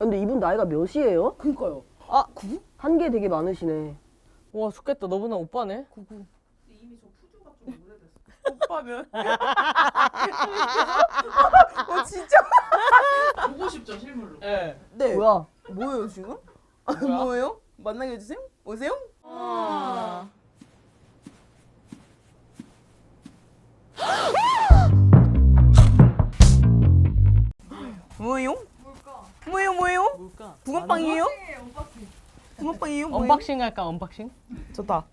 근데 이분 나이가 몇이에요? 그니까요. 아 9? 한 게 되게 많으시네. 와 좋겠다. 너보다 오빠네. 99. 이미 저 푸주가 좀 오래됐어. 오빠면. 진짜? 보고 싶죠 실물로. 네. 네. 뭐야? 뭐예요 지금? 뭐야? 뭐예요? 만나게 해주세요? 오세요? 뭐예요? 뭐예요? 뭘까? 붕어빵이에요? 언박싱. 붕어빵이에요? 뭐예요? 언박싱 할까? 언박싱? 좋다.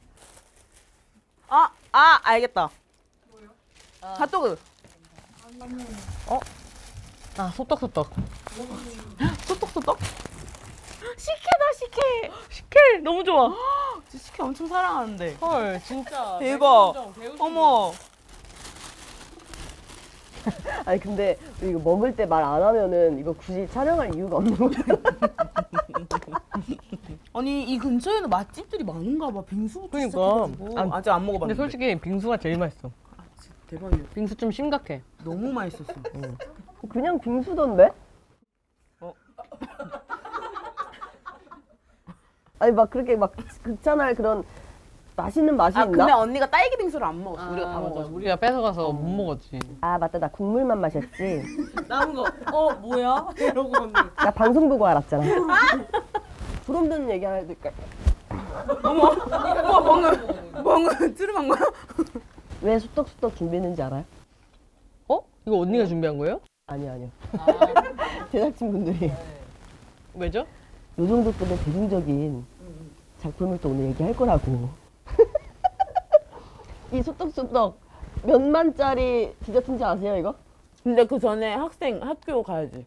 알겠다. 뭐요? 핫도그. 아 소떡소떡. 소떡소떡? 식혜 너무 좋아. 저 식혜 엄청 사랑하는데. 헐 진짜. 대박. 배우신 어머. 아니 근데 이거 먹을 때 말 안 하면은 이거 굳이 촬영할 이유가 없는 거잖아. 아니 이 근처에는 맛집들이 많은가 봐. 빙수부터 그러니까. 시작해가지고. 아직 안 먹어봤는데. 근데 솔직히 빙수가 제일 맛있어. 진짜 대박이에요. 빙수 좀 심각해. 너무 맛있었어. 그냥 빙수던데? 아니 막 그렇게 막 극찬할 그런 맛있는 맛이 있나? 근데 언니가 딸기 빙수를 안 먹었어. 우리가 다 맞아. 먹어가지고. 우리가 뺏어가서 못 먹었지. 아 맞다, 나 국물만 마셨지. 남은 거. 뭐야? 이러고 언니. 나 방송 보고 알았잖아. 소름 돋는 얘기 하나 해줄까? 방금 트름한 거야? 왜 소떡소떡 준비했는지 알아요? 이거 언니가 준비한 거예요? 아니요. 제작진분들이 왜죠? 요 정도급의 대중적인 작품을 또 오늘 얘기할 거라고. 이 소떡소떡 몇 만짜리 디저트인지 아세요 이거? 근데 그 전에 학교 가야지.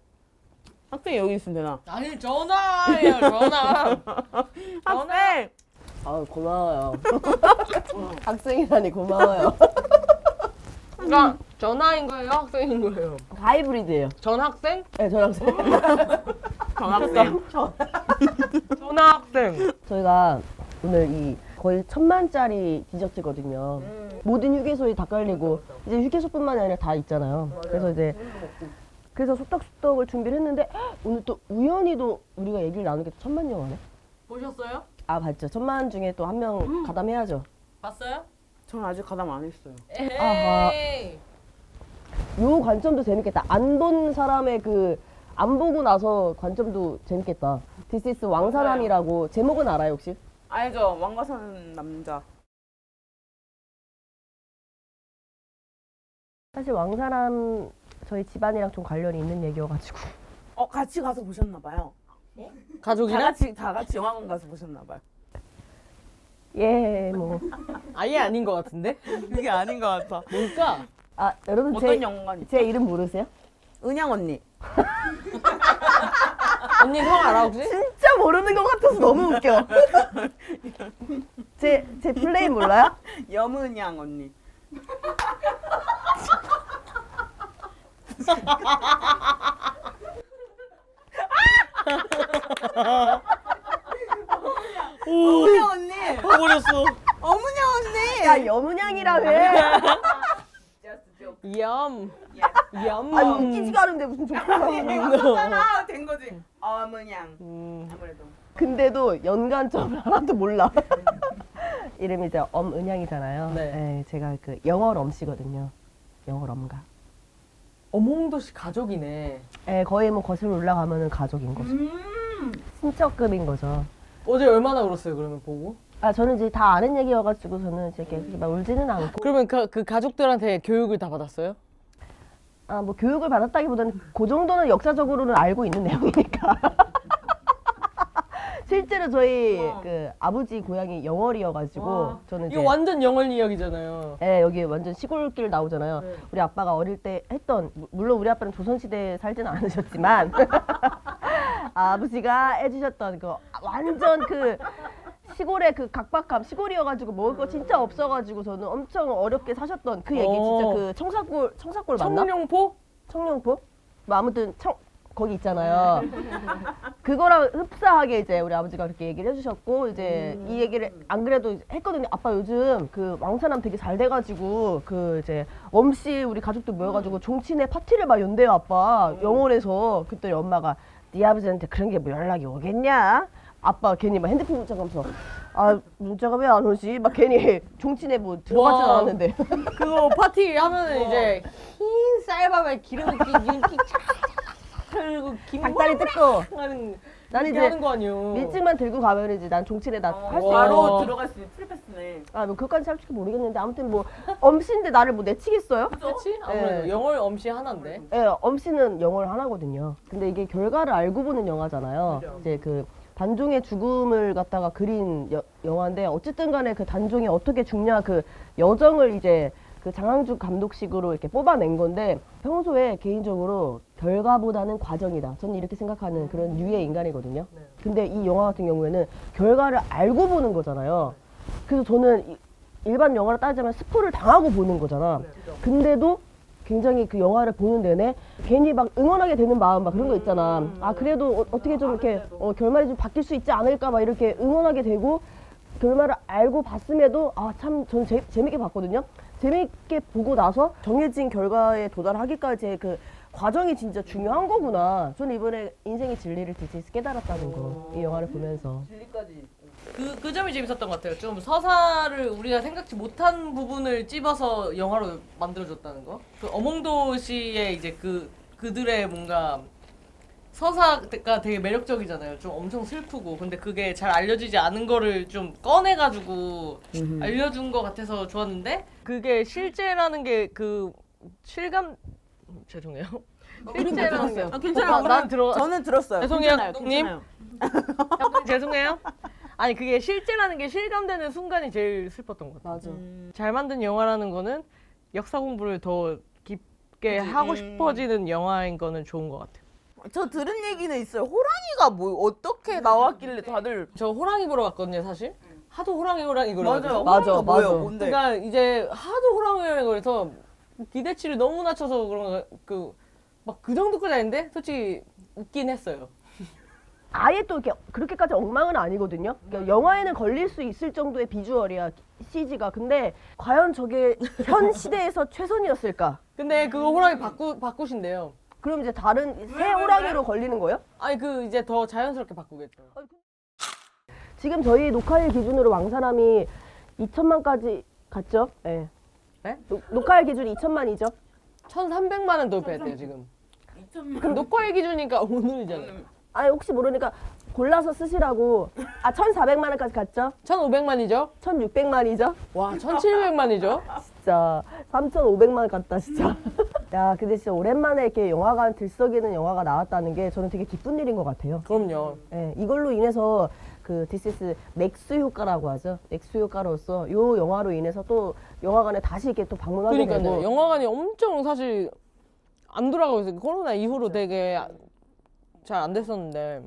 학생이 여기 있으면 되나? 아니 전화예요 전화. 학생! 아 고마워요. 학생이라니 고마워요. 그러니까 전화인 거예요? 학생인 거예요? 하이브리드예요. 전학생? 네, 전학생. 전학생. 전학생. 저희가 오늘 이 거의 1000만짜리 디저트거든요. 모든 휴게소에 다 깔리고 이제 휴게소뿐만이 아니라 다 있잖아요. 그래서 소떡소떡을 준비를 했는데 오늘 또 우연히도 우리가 얘기를 나누게 1000만 영화네. 보셨어요? 아 봤죠. 1000만 중에 또 한 명 가담해야죠. 봤어요? 전 아직 가담 안 했어요. 에이. 요 관점도 재밌겠다. 안 본 사람의 안 보고 나서 관점도 재밌겠다. This is 왕사람이라고. 제목은 알아요 혹시? 알죠? 왕가 사는 남자. 사실 왕사람 저희 집안이랑 좀 관련이 있는 얘기여가지고. 같이 가서 보셨나 봐요. 가족이랑? 다 같이 영화관 가서 보셨나 봐요. 예, 뭐. 아예 아닌 것 같은데? 그게 아닌 것 같아. 뭘까? 아, 여러분 어떤 영화관이? 제 이름 모르세요? 은향 언니. 언니 성 알아 혹시? 진짜 모르는 것 같아서 너무 웃겨. 제 플레이 몰라요? 염은향 언니. 어문향 언니. 버렸어. 어문향 언니. 야, 여문양이라며. 염. 염. 아니, 웃기지가 않은데 무슨 좋구나. 하나 된 거지. 어문향. 아무래도. 근데도 연관점을 하나도 몰라. 이름이 이제 엄은향이잖아요. 네. 네, 제가 영월 엄씨거든요. 영월 엄가. 엄흥도 씨 가족이네. 네, 거의 뭐 거슬러 올라가면은 가족인 거죠. 친척급인 거죠. 어제 얼마나 울었어요 그러면 보고? 아, 저는 이제 다 아는 얘기여가지고 저는 이제 그렇게 막 울지는 않고. 그러면 그 가족들한테 교육을 다 받았어요? 아, 뭐 교육을 받았다기보다는 그 정도는 역사적으로는 알고 있는 내용이니까. 실제로 저희 아버지 고향이 영월이어가지고 저는 이제 이거 완전 영월 이야기잖아요. 네, 여기 완전 시골길 나오잖아요. 네. 우리 아빠가 어릴 때 했던, 물론 우리 아빠는 조선시대에 살지는 않으셨지만 아버지가 해주셨던 완전 시골의 각박함, 시골이어가지고 먹을 거 진짜 없어가지고 저는 엄청 어렵게 사셨던 그 얘기 진짜 청사골 맞나? 청룡포? 청룡포? 뭐 아무튼 거기 있잖아요. 그거랑 흡사하게 이제 우리 아버지가 그렇게 얘기를 해주셨고 이제 이 얘기를 안 그래도 했거든요. 아빠 요즘 왕사남 되게 잘 돼가지고 이제 엄씨 우리 가족들 모여가지고 종친회 파티를 막 연대요 아빠. 영월에서. 그랬더니 엄마가 네 아버지한테 그런 게 뭐 연락이 오겠냐? 아빠 괜히 막 핸드폰 문자 가면서 아 문자가 왜 안 오지? 막 괜히 종친에 뭐 들어가진 와. 않았는데 그거 파티 하면은 이제 흰 쌀밥에 기름기 윤기 그리고 김 닭다리 뜯고 하는 나는 이제 이제 하는 거 아니에요. 밀증만 들고 가면 이제 난 종친에 나 할 수 와. 있는 바로 들어갈 수 있는 프리패스네. 아, 뭐 그것까지 솔직히 모르겠는데 아무튼 뭐 엄씨인데 나를 뭐 내치겠어요? 그렇지? 아무래도 예. 영월 엄씨 하나인데. 예, 엄씨는 영어를 하나거든요. 근데 이게 결과를 알고 보는 영화잖아요. 이제 그 단종의 죽음을 갖다가 그린 영화인데 어쨌든 간에 그 단종이 어떻게 죽냐 그 여정을 이제 그 장항준 감독식으로 이렇게 뽑아낸 건데 평소에 개인적으로 결과보다는 과정이다. 저는 이렇게 생각하는 그런 류의 인간이거든요. 근데 이 영화 같은 경우에는 결과를 알고 보는 거잖아요. 그래서 저는 일반 영화를 따지자면 스포를 당하고 보는 거잖아. 근데도 굉장히 그 영화를 보는 내내 괜히 막 응원하게 되는 마음 막 그런 거 있잖아. 아 그래도 어떻게 좀 이렇게 결말이 좀 바뀔 수 있지 않을까 막 이렇게 응원하게 되고 결말을 알고 봤음에도 아 참 저는 재밌게 봤거든요. 재밌게 보고 나서 정해진 결과에 도달하기까지의 그 과정이 진짜 중요한 거구나. 저는 이번에 인생의 진리를 드디어 깨달았다는 거. 이 영화를 보면서. 그 점이 재밌었던 것 같아요. 좀 서사를 우리가 생각지 못한 부분을 찝어서 영화로 만들어줬다는 거. 그 엄흥도 씨의 이제 그들의 뭔가 서사가 되게 매력적이잖아요. 좀 엄청 슬프고 근데 그게 잘 알려지지 않은 거를 좀 꺼내가지고 알려준 것 같아서 좋았는데 그게 실제라는 게 그 실감 죄송해요. 실제라는 게 괜찮아요. 난 들어 저는 들었어요. 죄송해요, 괜찮아요. 감독님. 괜찮아요. 감독님 죄송해요. 아니 그게 실제라는 게 실감되는 순간이 제일 슬펐던 것 같아요. 맞아. 잘 만든 영화라는 거는 역사 공부를 더 깊게 하고 싶어지는 영화인 거는 좋은 것 같아요. 저 들은 얘기는 있어요. 호랑이가 뭐 어떻게 나왔길래 다들 저 호랑이 보러 갔거든요, 사실. 하도 호랑이 그래가지고. 맞아, 호랑이가 뭐예요? 맞아. 뭔데? 그러니까 이제 하도 호랑이 그래서 기대치를 너무 낮춰서 그런 막 그 정도까지 아닌데 솔직히 웃긴 했어요. 아예 또 이렇게 그렇게까지 엉망은 아니거든요. 그러니까 영화에는 걸릴 수 있을 정도의 비주얼이야 CG가. 근데 과연 저게 현 시대에서 최선이었을까? 근데 그거 호랑이 바꾸신대요. 그럼 이제 다른 새 호랑이로 걸리는 거예요? 아니 이제 더 자연스럽게 바꾸겠죠. 지금 저희 녹화일 기준으로 왕사람이 2천만까지 갔죠? 네. 네? 녹화일 기준이 2천만이죠? 1,300만은 돌파했대요 지금. 그럼 녹화일 기준이니까 오늘이잖아요. 아니 혹시 모르니까 골라서 쓰시라고. 아 1,400만 원까지 갔죠? 1,500만이죠? 1,600만이죠? 와 1,700만이죠? 진짜 3,500만 원 갔다 진짜. 야 근데 진짜 오랜만에 이렇게 영화관 들썩이는 영화가 나왔다는 게 저는 되게 기쁜 일인 것 같아요. 그럼요. 예, 이걸로 인해서 그 디스스 맥스 효과라고 하죠. 맥스 효과로서 요 영화로 인해서 또 영화관에 다시 이렇게 또 방문하게 그러니까요. 되고. 영화관이 엄청 사실 안 돌아가고 있어요. 코로나 이후로 되게 잘 안 됐었는데.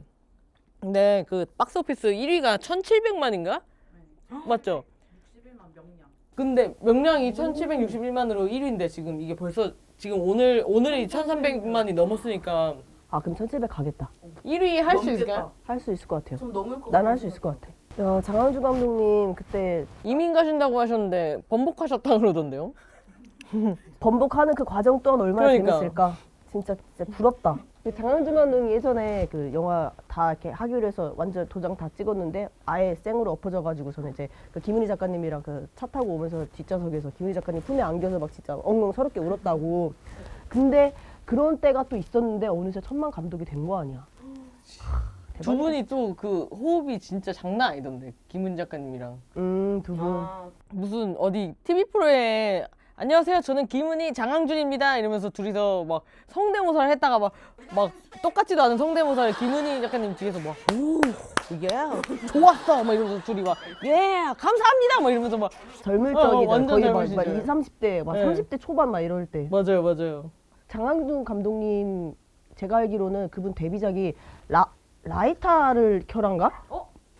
근데 그 박스오피스 1위가 1,700만인가? 맞죠? 61만 명량. 근데 명량이 1,761만으로 1위인데 지금 이게 벌써 지금 오늘이 1,300만이 넘었으니까 아 그럼 1,700 가겠다. 1위 할 수 있을까요? 할 수 있을 것 같아요. 좀 넘을 것 난 할 수 있을 것 같아. 야 장항준 감독님 그때 이민 가신다고 하셨는데 번복하셨다 그러던데요? 번복하는 그 과정 또한 얼마나 그러니까. 재밌을까. 진짜 부럽다. 장항준 감독이 예전에 그 영화 다 이렇게 하기로 해서 완전 도장 다 찍었는데 아예 생으로 엎어져가지고 저는 이제 그 김은희 작가님이랑 그 차 타고 오면서 뒷좌석에서 김은희 작가님 품에 안겨서 막 진짜 엉엉 서럽게 울었다고. 근데 그런 때가 또 있었는데 어느새 천만 감독이 된 거 아니야. 두 분이 또 그 호흡이 진짜 장난 아니던데 김은 작가님이랑 두 분. 무슨 어디 TV 프로에 안녕하세요 저는 김은희 장항준입니다 이러면서 둘이서 막 성대모사를 했다가 막 똑같지도 않은 성대모사를 김은희 작가님 뒤에서 막 오 예 좋았어 막 이러면서 둘이 막 예 감사합니다 막 이러면서 막 젊을 적이다. 완전 거의 막 젊으시죠. 20, 30대, 막 네. 30대 초반 막 이럴 때. 맞아요 장항준 감독님 제가 알기로는 그분 데뷔작이 라이타를 켜란가?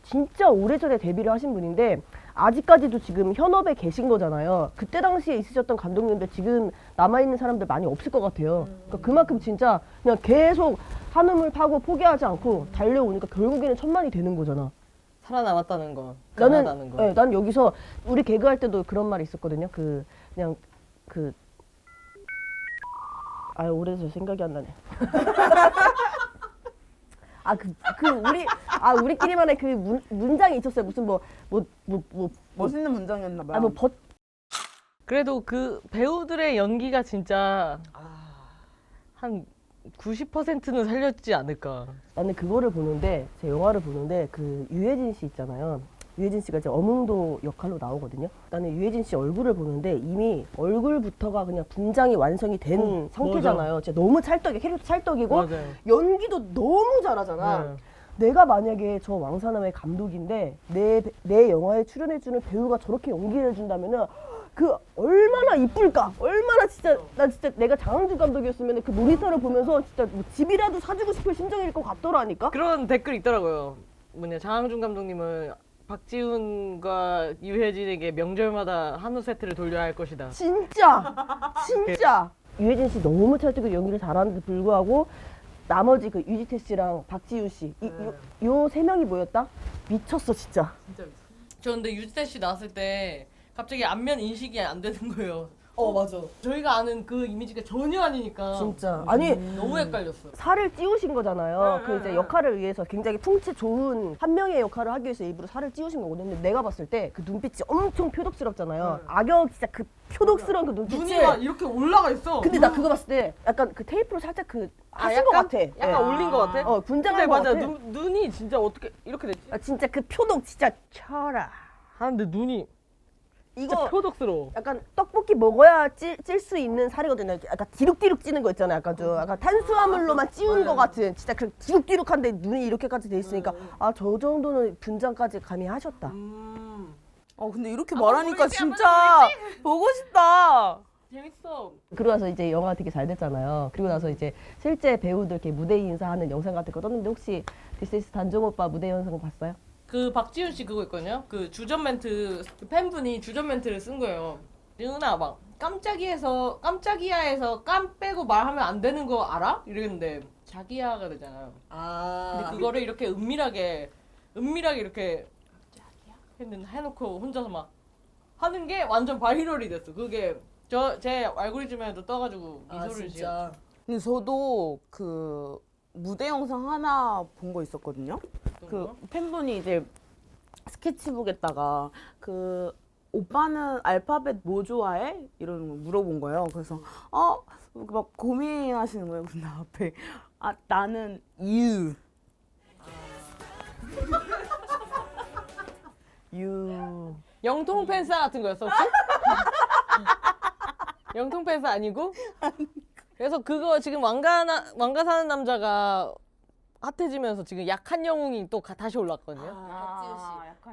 진짜 오래전에 데뷔를 하신 분인데 아직까지도 지금 현업에 계신 거잖아요. 그때 당시에 있으셨던 감독님들 지금 남아있는 사람들 많이 없을 것 같아요. 그러니까 그만큼 진짜 그냥 계속 한음을 파고 포기하지 않고 달려오니까 결국에는 천만이 되는 거잖아. 살아남았다는 거 나는 강하다는 거 네, 난 여기서 우리 개그할 때도 그런 말이 있었거든요. 오래돼서 생각이 안 나네. 우리끼리만의 그 문장이 있었어요. 무슨 멋있는 문장이었나 봐요. 그래도 그 배우들의 연기가 진짜 한 90%는 살렸지 않을까. 나는 그거를 보는데 제 영화를 보는데 그 유해진 씨 있잖아요. 유해진 씨가 이제 엄흥도 역할로 나오거든요. 나는 유해진 씨 얼굴을 보는데 이미 얼굴부터가 그냥 분장이 완성이 된 상태잖아요. 진짜 너무 찰떡이야. 캐릭터 찰떡이고 맞아요. 연기도 너무 잘하잖아. 네. 내가 만약에 저 왕사남의 감독인데 내 영화에 출연해주는 배우가 저렇게 연기를 해준다면은 그 얼마나 이쁠까? 얼마나 진짜 난 진짜 내가 장항준 감독이었으면 그 모니터를 보면서 진짜 뭐 집이라도 사주고 싶을 심정일 것 같더라니까. 그런 댓글 있더라고요. 장항준 감독님은 박지훈과 유해진에게 명절마다 한우 세트를 돌려야 할 것이다. 진짜 유해진 씨 너무 찰떡이고 연기를 잘하는데 불구하고 나머지 그 유지태 씨랑 박지훈 씨 요 세 명이 모였다? 미쳤어 진짜. 진짜 미쳤어. 저 근데 유지태 씨 나왔을 때 갑자기 안면 인식이 안 되는 거예요. 맞아. 저희가 아는 그 이미지가 전혀 아니니까. 진짜. 아니 너무 헷갈렸어. 살을 찌우신 거잖아요. 그 이제 역할을 위해서 굉장히 풍채 좋은 한 명의 역할을 하기 위해서 일부러 살을 찌우신 거거든요. 근데 내가 봤을 때 그 눈빛이 엄청 표독스럽잖아요. 악역 진짜 그 표독스러운 그 눈빛이. 눈이 막 이렇게 올라가 있어. 근데 나 그거 봤을 때 약간 그 테이프로 살짝 그 하신 것 같아. 약간 올린 것 같아? 분장한 근데 것 맞아. 같아. 눈이 진짜 어떻게 이렇게 됐지? 진짜 그 표독 진짜 쳐라. 하는데 눈이 진짜 이거 표독스러워. 약간 떡볶이 먹어야 찔 수 있는 살이거든요. 약간 디룩디룩 찌는 거 있잖아요. 약간 탄수화물로만 찌운 것 같은 진짜 그 디룩디룩한데 눈이 이렇게까지 돼 있으니까 저 정도는 분장까지 감히 하셨다. 근데 이렇게 말하니까 진짜 보고 싶다. 재밌어. 그러고 나서 이제 영화 되게 잘 됐잖아요. 그리고 나서 이제 실제 배우들 이렇게 무대 인사하는 영상 같은 거 떴는데 혹시 디스 단종 오빠 무대 영상 봤어요? 그 박지훈 씨 그거 있거든요. 그 주전 멘트 그 팬분이 주전 멘트를 쓴 거예요. 은아 막 깜짝이야에서 깜 빼고 말하면 안 되는 거 알아? 이랬는데 자기야가 되잖아요. 근데 그거를 이렇게 은밀하게 이렇게 자기야 해놓고 혼자서 막 하는 게 완전 바이럴이 됐어. 그게 제 알고리즘에도 떠가지고 미소를 지어. 근데 저도 그 무대 영상 하나 본 거 있었거든요. 그 팬분이 이제 스케치북에다가 그 오빠는 알파벳 뭐 좋아해? 이러는 거 물어본 거예요. 그래서 막 고민하시는 거예요. 근데 앞에 나는 you. 영통 팬싸 같은 거였어 혹시? 영통 팬싸 아니고? 그래서 그거 지금 왕가 사는 남자가 핫해지면서 지금 약한 영웅이 또 다시 올랐거든요.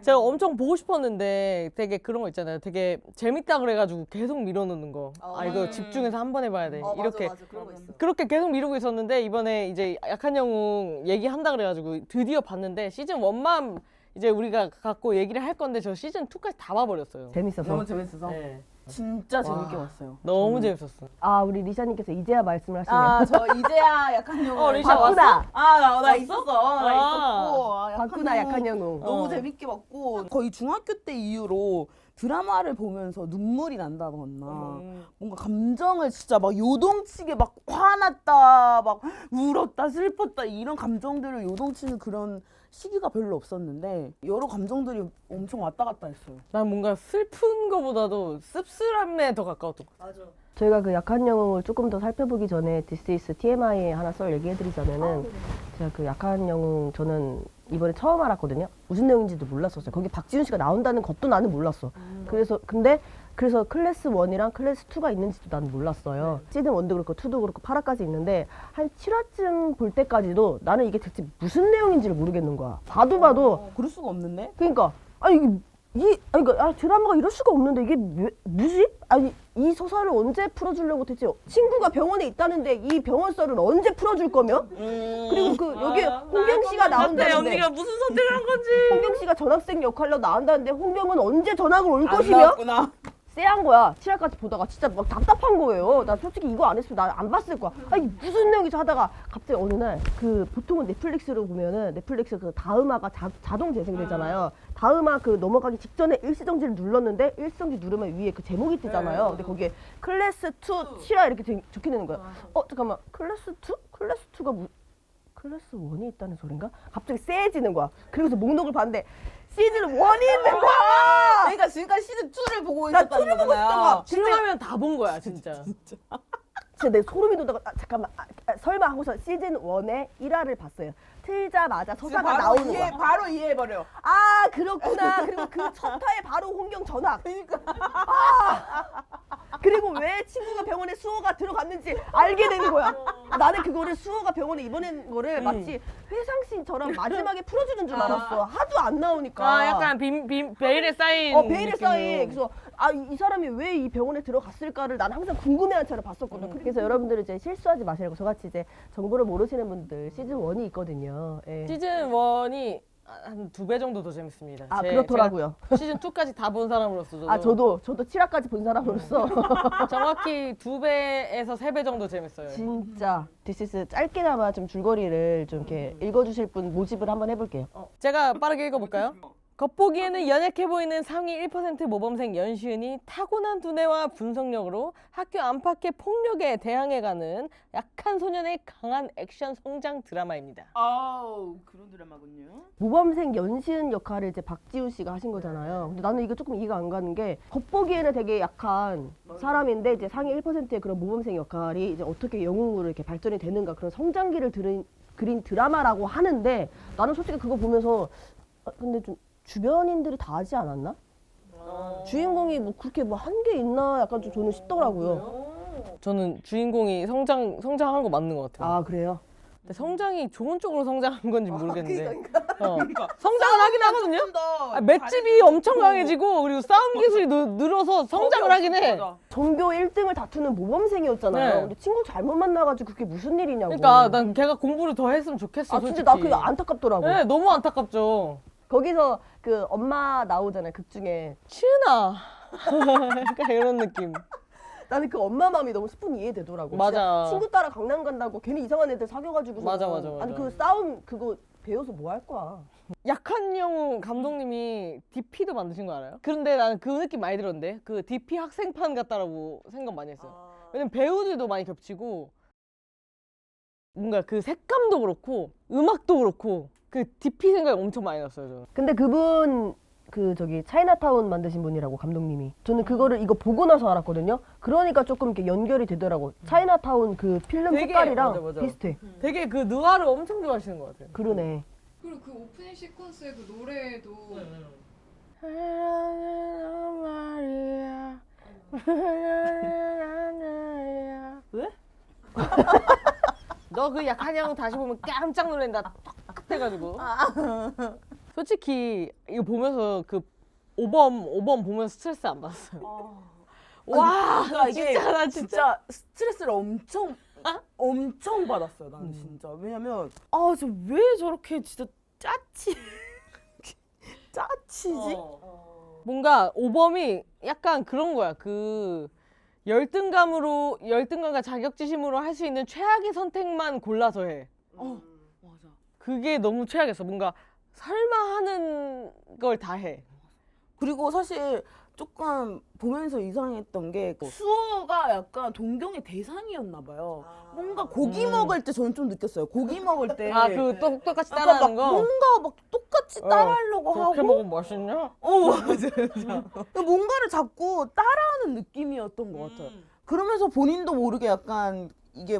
제가 엄청 보고 싶었는데 되게 그런 거 있잖아요. 되게 재밌다 그래가지고 계속 밀어놓는 거. 이거 집중해서 한 번 해봐야 돼. 이렇게 맞아, 그런 거 있어. 그렇게 계속 미루고 있었는데 이번에 이제 약한 영웅 얘기한다 그래가지고 드디어 봤는데 시즌 1만 이제 우리가 갖고 얘기를 할 건데 저 시즌 2까지 다 봐버렸어요. 재밌어서. 너무 재밌어서. 네. 진짜 재밌게 봤어요. 너무 재밌었어. 우리 리샤님께서 이제야 말씀을 하시네요. 저 이제야 약한 영웅. 리샤 봤구나. 나 있었어. 나 있었고. 봤구나 약한 영웅. 너무 재밌게 봤고 거의 중학교 때 이후로 드라마를 보면서 눈물이 난다거나 뭔가 감정을 진짜 막 요동치게 막 화났다 막 울었다 슬펐다 이런 감정들을 요동치는 그런 시기가 별로 없었는데 여러 감정들이 엄청 왔다 갔다 했어요. 난 뭔가 슬픈 거보다도 씁쓸함에 더 가까웠던 것 같아. 저희가 그 약한 영웅을 조금 더 살펴보기 전에 This is TMI에 하나 썰 얘기해드리자면은 제가 그 약한 영웅 저는 이번에 처음 알았거든요. 무슨 내용인지도 몰랐었어요. 거기 박지훈 씨가 나온다는 것도 나는 몰랐어. 그래서 클래스 1이랑 클래스 2가 있는지도 나는 몰랐어요. 시즌 1도 그렇고 2도 그렇고 8화까지 있는데 한 7화쯤 볼 때까지도 나는 이게 대체 무슨 내용인지를 모르겠는 거야. 봐도 그럴 수가 없는데? 그러니까 드라마가 이럴 수가 없는데 이게 뭐지? 이 서사를 언제 풀어주려고 대체 친구가 병원에 있다는데 이 병원 썰을 언제 풀어줄 거면? 그리고 여기 홍경 씨가 나온다는데 언니가 무슨 선택을 한 건지. 홍경 씨가 전학생 역할로 나온다는데 홍경은 언제 전학을 올 것이며? 나왔구나. 쎄한 거야. 7화까지 보다가 진짜 막 답답한 거예요. 나 솔직히 이거 안 했으면 나 안 봤을 거야. 무슨 내용이지 하다가 갑자기 어느 날 보통은 넷플릭스로 보면은 넷플릭스 그 다음화가 자동 재생되잖아요. 다음화 넘어가기 직전에 일시정지를 눌렀는데 일시정지 누르면 위에 그 제목이 뜨잖아요. 근데 거기에 클래스 2 7화 이렇게 적혀있는 거야. 잠깐만 클래스 2? 클래스 2가 클래스 1이 있다는 소린가? 갑자기 세지는 거야. 그리고서 목록을 봤는데 시즌 1이 있는 거야. 그러니까 지금까지 시즌 2를 보고 나 있었다는 2를 보고 있었던 거잖아요. 거야. 실망하면 다 본 거야 진짜. 진짜 내 소름이 돋다가 잠깐만 설마 하고서 시즌 1의 1화를 봤어요. 틀자마자 서사가 나오는 거야. 바로 이해해버려. 아 그렇구나. 그리고 그 첫 화에 바로 홍경 전학. 그러니까. 그리고 왜 친구가 병원에 수호가 들어갔는지 알게 되는 거야. 나는 그거를 수호가 병원에 입원한 거를 마치 회상씬처럼 마지막에 풀어주는 줄 알았어. 하도 안 나오니까. 아 약간 베일에 쌓인. 베일에 쌓인. 그래서 이 사람이 왜 이 병원에 들어갔을까를 난 항상 궁금해한 채로 봤었거든. 그래서 여러분들은 이제 실수하지 마시라고 저같이 이제 정보를 모르시는 분들 시즌 1이 있거든요. 예. 시즌 1이 한 2배 정도 더 재밌습니다. 그렇더라고요. 제가 시즌 2까지 다 본 사람으로서 저도 7화까지 본 사람으로서 정확히 2배에서 3배 정도 재밌어요. 진짜 디시스 짧게나마 좀 줄거리를 좀 이렇게 읽어주실 분 모집을 한번 해볼게요. 제가 빠르게 읽어볼까요? 겉보기에는 연약해 보이는 상위 1% 모범생 연시은이 타고난 두뇌와 분석력으로 학교 안팎의 폭력에 대항해가는 약한 소년의 강한 액션 성장 드라마입니다. 아우 그런 드라마군요. 모범생 연시은 역할을 이제 박지우 씨가 하신 거잖아요. 근데 나는 이거 조금 이해가 안 가는 게 겉보기에는 되게 약한 사람인데 이제 상위 1%의 그런 모범생 역할이 이제 어떻게 영웅으로 이렇게 발전이 되는가 그런 성장기를 그린 드라마라고 하는데 나는 솔직히 그거 보면서 근데 좀 주변인들이 다 하지 않았나? 주인공이 뭐 그렇게 뭐 한 게 있나 약간 좀 저는 싶더라고요. 저는 주인공이 성장한 거 맞는 것 같아요. 그래요? 근데 성장이 좋은 쪽으로 성장한 건지 모르겠는데 그러니까. 성장을 하긴 하거든요. 맷집이 엄청 강해지고 그리고 싸움 기술이 늘어서 성장을 하긴 해. 맞아. 전교 1등을 다투는 모범생이었잖아요. 네. 근데 친구 잘못 만나가지고 그게 무슨 일이냐고. 그러니까 난 걔가 공부를 더 했으면 좋겠어. 진짜 솔직히. 나 그게 안타깝더라고. 네, 너무 안타깝죠. 거기서 그 엄마 나오잖아요. 극 중에. 치은아. 약간 이런 느낌. 나는 그 엄마 마음이 너무 스푼 이해되더라고. 맞아. 진짜 친구 따라 강남 간다고 괜히 이상한 애들 사귀어가지고. 맞아. 아니 그 싸움 그거 배워서 뭐 할 거야. 약한영웅 감독님이 DP도 만드신 거 알아요? 그런데 나는 그 느낌 많이 들었는데 그 DP 학생판 같다라고 생각 많이 했어요. 왜냐면 배우들도 많이 겹치고 뭔가 그 색감도 그렇고 음악도 그렇고 그 DP 생각이 엄청 많이 났어요 저는. 근데 그분 그 저기 차이나타운 만드신 분이라고 감독님이. 저는 그거를 이거 보고 나서 알았거든요. 그러니까 조금 이렇게 연결이 되더라고. 차이나타운 그 필름 되게, 색깔이랑 맞아. 비슷해. 되게 그 느와르 엄청 좋아하시는 것 같아요. 그러네. 그리고 그 오프닝 시퀀스의 그 노래도 왜? 너 그 약한영웅 다시 보면 깜짝 놀란다. 똑같아가지고. 솔직히 이거 보면서 그 오범 보면서 스트레스 안 받았어요. 와, 이게 진짜 나 진짜 스트레스를 엄청 받았어요. 나는 진짜. 왜냐면 저 왜 저렇게 진짜 짜치지? 뭔가 오범이 약간 그런 거야. 그 열등감과 자격지심으로 할 수 있는 최악의 선택만 골라서 해. 맞아. 그게 너무 최악이었어. 뭔가 설마 하는 걸 다 해. 그리고 사실 조금 보면서 이상했던 게 수호가 약간 동경의 대상이었나 봐요. 뭔가 고기 먹을 때 저는 좀 느꼈어요. 고기 먹을 때 그 똑같이 약간 따라하는 막 거. 뭔가 막 똑같이 따라하려고 하고 그렇게 먹으면 맛있냐? 맞아. 뭔가를 자꾸 따라하는 느낌이었던 것 같아요. 그러면서 본인도 모르게 약간 이게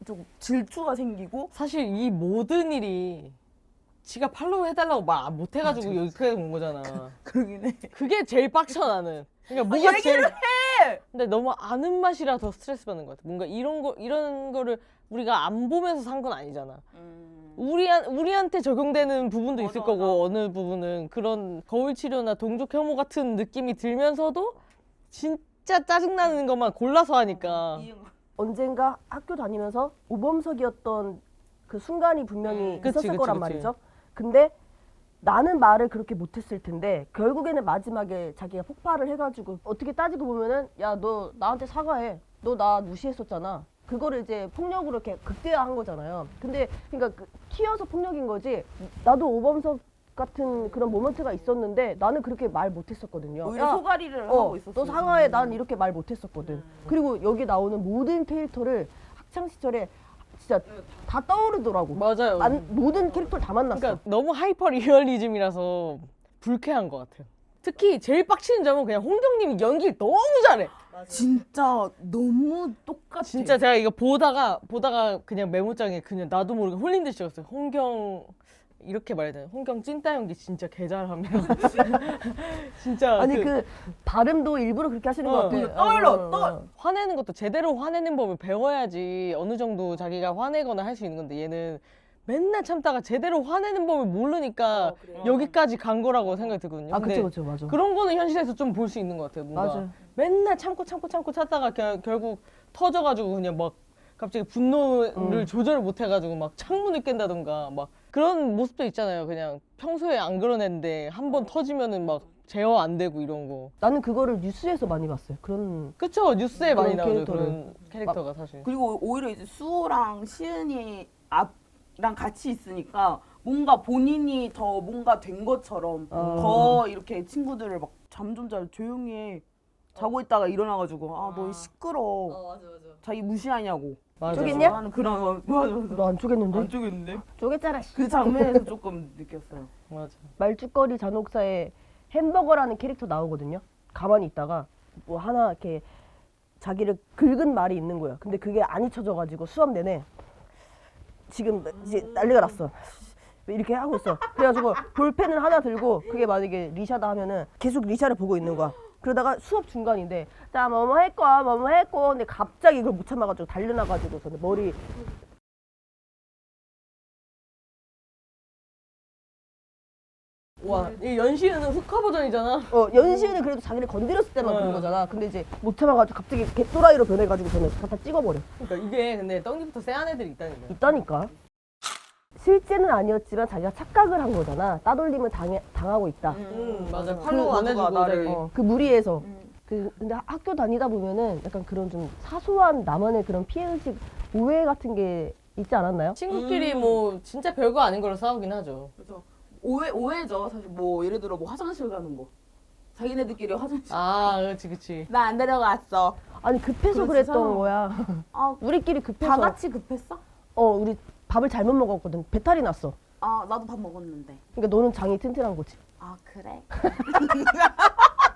좀 질투가 생기고 사실 이 모든 일이 지가 팔로우 해달라고 말 못 해가지고 여기까지 온 거잖아. 그러긴 해. 그게 제일 빡쳐 나는. 그러니까 뭐가 얘기를 해! 근데 너무 아는 맛이라 더 스트레스 받는 것 같아. 뭔가 이런 거를 우리가 안 보면서 산 건 아니잖아. 우리한테 적용되는 부분도 있을 거고 어느 부분은 그런 거울 치료나 동족 혐오 같은 느낌이 들면서도 진짜 짜증나는 것만 골라서 하니까. 언젠가 학교 다니면서 오범석이었던 그 순간이 분명히 있었을 거란 말이죠. 근데 나는 말을 그렇게 못했을 텐데 결국에는 마지막에 자기가 폭발을 해가지고 어떻게 따지고 보면은 야 너 나한테 사과해. 너 나 무시했었잖아. 그거를 이제 폭력으로 이렇게 극대화한 거잖아요. 근데 그러니까 튀어서 폭력인 거지. 나도 오범석 같은 그런 모먼트가 있었는데 나는 그렇게 말 못했었거든요. 오히려 소가리를 하고 있었어. 너 사과해. 난 이렇게 말 못했었거든. 그리고 여기 나오는 모든 캐릭터를 학창 시절에 진짜 다 떠오르더라고. 맞아요. 모든 캐릭터를 다 만났어. 그러니까 너무 하이퍼 리얼리즘이라서 불쾌한 것 같아요. 특히 제일 빡치는 점은 그냥 홍경님이 연기를 너무 잘해. 진짜 너무 똑같아. 진짜 제가 이거 보다가 그냥 메모장에 그냥 나도 모르게 홀린 듯이 적었어요. 홍경 이렇게 말해야 되나? 홍경 찐따 연기 진짜 개 잘하며. 진짜 아니 그 발음도 일부러 그렇게 하시는 것 같아. 떨려. 화내는 것도 제대로 화내는 법을 배워야지 어느 정도 자기가 화내거나 할 수 있는 건데 얘는 맨날 참다가 제대로 화내는 법을 모르니까 여기까지 간 거라고 생각이 들거든요. 아 근데 그쵸 맞아. 그런 거는 현실에서 좀 볼 수 있는 것 같아요. 뭔가 맞아요. 맨날 참고 찾다가 결국 터져가지고 그냥 막 갑자기 분노를 조절을 못 해가지고 막 창문을 깬다던가 막 그런 모습도 있잖아요. 그냥 평소에 안 그런 애인데 한 번 터지면은 막 제어 안 되고 이런 거. 나는 그거를 뉴스에서 많이 봤어요. 그런 그쵸, 뉴스에 많이 그런 나오죠. 캐릭터를. 그런 캐릭터가 사실. 그리고 오히려 이제 수호랑 시은이 앞랑 같이 있으니까 뭔가 본인이 더 뭔가 된 것처럼 더 이렇게 친구들을 막 잠 좀 잘 조용히 해. 자고 있다가 일어나가지고 아 너 시끄러워. 맞아. 자기 무시하냐고. 맞아. 쪼갰냐? 하는 그런 맞아. 너 안 쪼겠는데? 안 쪼겠는데? 쪼겠잖아. 씨. 그 장면에서 조금 느꼈어요. 맞아. 말죽거리 잔혹사에 햄버거라는 캐릭터 나오거든요. 가만히 있다가 뭐 하나 이렇게 자기를 긁은 말이 있는 거야. 근데 그게 안 잊혀져가지고 수업 내내 지금 이제 난리가 났어. 이렇게 하고 있어. 그래가지고 볼펜을 하나 들고 그게 만약에 리샤다 하면은 계속 리샤를 보고 있는 거야. 그러다가 수업 중간인데 자 뭐뭐 했고 뭐뭐 했고 근데 갑자기 이걸 못 참아가지고 달려나가지고 저는 머리 와, 이 연시은은 흑화 버전이잖아. 연시은은 그래도 자기를 건드렸을 때만 그런 거잖아. 근데 이제 못 참아가지고 갑자기 개또라이로 변해가지고 저는 갖다 찍어버려. 그러니까 이게 근데 떡니부터 쎄한 애들이 있다는 거야. 있다니까. 실제는 아니었지만 자기가 착각을 한 거잖아. 따돌림을 당하고 있다. 맞아. 팔로우 안 해주고 나를 자기. 그 무리해서. 근데 학교 다니다 보면은 약간 그런 좀 사소한 나만의 그런 피해의식, 오해 같은 게 있지 않았나요? 친구끼리 뭐 진짜 별거 아닌 걸로 싸우긴 하죠. 그래서 오해죠. 사실 뭐 예를 들어 뭐 화장실 가는 거. 자기네들끼리 화장실. 아, 그치. 나 안 데려갔어. 아니 급해서 그렇지, 그랬던 서로. 거야. 아, 우리끼리 급해서. 다 같이 급했어? 우리 밥을 잘못 먹었거든. 배탈이 났어. 아, 나도 밥 먹었는데. 그러니까 너는 장이 튼튼한 거지. 아, 그래?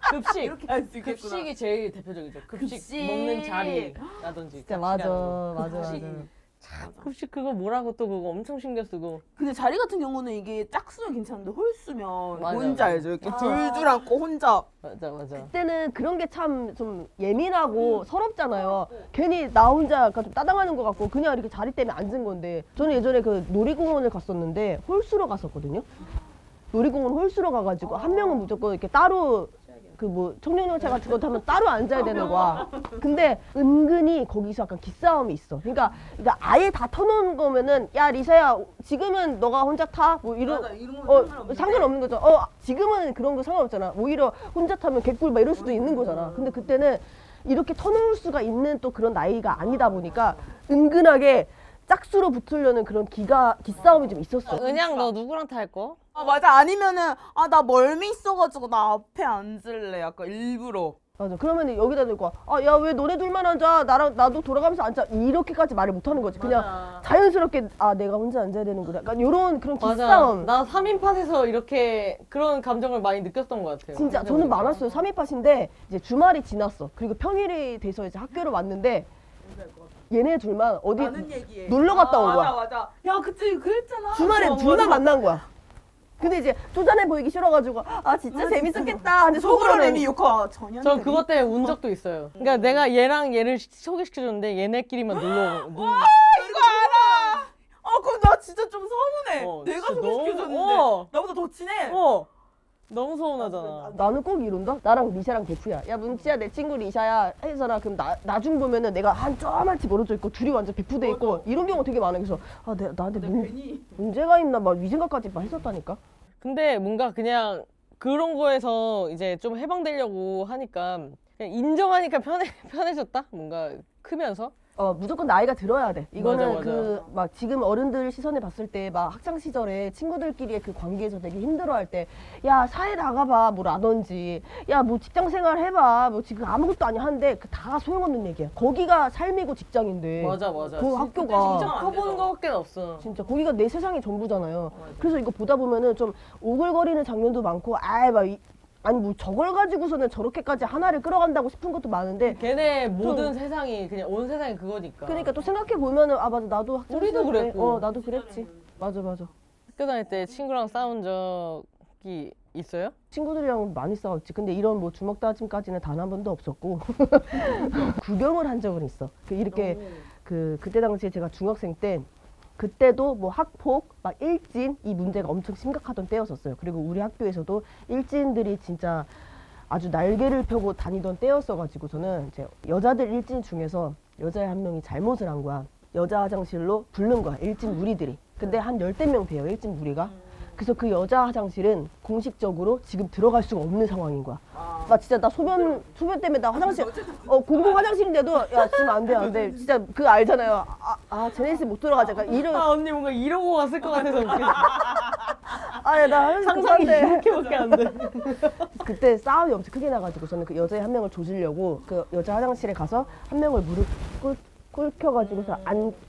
급식. 이렇게 할 수 있겠구나. 급식이 제일 대표적이죠. 급식, 급식. 먹는 자리라든지. 진짜 같이 맞아. 가는 거. 맞아. 급식 그거 뭐라고 또 그거 엄청 신경 쓰고. 근데 자리 같은 경우는 이게 짝수는 괜찮은데 홀수면 맞아, 뭔지 맞아. 알죠? 이렇게 줄줄 앉고 혼자. 맞아. 그때는 그런 게 참 좀 예민하고 서럽잖아요. 괜히 나 혼자 약간 좀 따당하는 것 같고 그냥 이렇게 자리 때문에 앉은 건데 저는 예전에 그 놀이공원을 갔었는데 홀수로 갔었거든요. 놀이공원 홀수로 가가지고 한 명은 무조건 이렇게 따로 그 뭐 청년용차 같은 거 타면 따로 앉아야 되는 거야. 근데 은근히 거기서 약간 기싸움이 있어. 그러니까 아예 다 터놓은 거면은 야 리사야 지금은 너가 혼자 타? 뭐 이런 맞아, 이런 건 상관없는 거죠. 지금은 그런 거 상관없잖아. 오히려 혼자 타면 개꿀 막 이럴 수도 있는 거잖아. 근데 그때는 이렇게 터놓을 수가 있는 또 그런 나이가 아니다 보니까 은근하게 짝수로 붙으려는 그런 기싸움이 좀 있었어. 은양 너 누구랑 탈 거? 아, 맞아. 아니면은 아, 나 멀미 있어가지고 나 앞에 앉을래. 약간 일부러. 맞아. 그러면 여기다 대고 야 왜 너네 둘만 앉아? 나도 돌아가면서 앉자. 이렇게까지 말을 못 하는 거지. 그냥 맞아. 자연스럽게 내가 혼자 앉아야 되는구나. 약간 요런 그런 맞아. 기싸움. 나 3인팟에서 이렇게 그런 감정을 많이 느꼈던 것 같아요. 진짜 저는 많았어요. 3인팟인데 이제 주말이 지났어. 그리고 평일이 돼서 이제 학교를 왔는데 얘네 둘만 어디 얘기해. 놀러 갔다 온 거야. 맞아. 야, 그치. 그랬잖아. 주말에 둘만 만난 거야. 근데 이제 쪼잔해 보이기 싫어가지고 진짜 재밌었겠다. 근데 속으로는 속으로는 욕하. 전혀. 저 그것 때문에 운 적도 있어요. 그러니까 내가 얘를 소개시켜줬는데 얘네끼리만 놀러. 이거 알아. 그럼 나 진짜 좀 서운해. 내가 진짜 소개시켜줬는데 너무- 나보다 더 친해. 너무 서운하잖아. 나는 꼭 이런다? 나랑 리샤랑 베프야. 야 문치야 내 친구 리샤야 해서나 그럼 나중 보면은 내가 한 쪼만치 멀어져 있고 둘이 완전 베프돼 있고 이런 경우 되게 많아. 그래서 나한테 괜히. 문제가 있나 막 위생각까지 막 했었다니까. 근데 뭔가 그냥 그런 거에서 이제 좀 해방되려고 하니까 그냥 인정하니까 편해졌다? 뭔가 크면서? 무조건 나이가 들어야 돼. 이거는 맞아. 그 막 지금 어른들 시선에 봤을 때 막 학창 시절에 친구들끼리의 그 관계에서 되게 힘들어할 때 야 사회 나가봐 뭐라든지 야 뭐 직장 생활 해봐 뭐 지금 아무것도 아니야 하는데 그 다 소용없는 얘기야. 거기가 삶이고 직장인데. 맞아. 그 학교가 진짜 커보는 거밖에 없어. 진짜 거기가 내 세상이 전부잖아요. 그래서 이거 보다 보면은 좀 오글거리는 장면도 많고 아니 뭐 저걸 가지고서는 저렇게까지 하나를 끌어간다고 싶은 것도 많은데 걔네 모든 세상이 그냥 온 세상이 그거니까. 그러니까 또 생각해 보면은 아 맞아 나도 학창 우리도 시절 때, 그랬고. 나도 그랬지. 맞아. 학교 다닐 때 친구랑 싸운 적이 있어요? 친구들이랑 많이 싸웠지. 근데 이런 뭐 주먹 다짐까지는 단 한 번도 없었고 구경을 한 적은 있어. 이렇게 그때 당시에 제가 중학생 때 그때도 뭐 학폭, 막 일진 이 문제가 엄청 심각하던 때였었어요. 그리고 우리 학교에서도 일진들이 진짜 아주 날개를 펴고 다니던 때였어가지고 저는 이제 여자들 일진 중에서 여자 한 명이 잘못을 한 거야. 여자 화장실로 부른 거야. 일진 무리들이. 근데 한 10대 명 돼요. 일진 무리가. 그래서 그 여자 화장실은 공식적으로 지금 들어갈 수가 없는 상황인 거야. 나 진짜 나 소변 때문에 나 화장실 공공 화장실인데도 야 지금 안 돼. 진짜 그거 알잖아요. 제네시스 못 들어가자. 그러니까 언니 뭔가 이러고 왔을 것 같아서 웃겨. 나 화장실 상상이 못하는데. 이렇게밖에 안 돼. 그때 싸움이 엄청 크게 나가지고 저는 그 여자애 한 명을 조지려고 그 여자 화장실에 가서 한 명을 무릎 꿇혀가지고서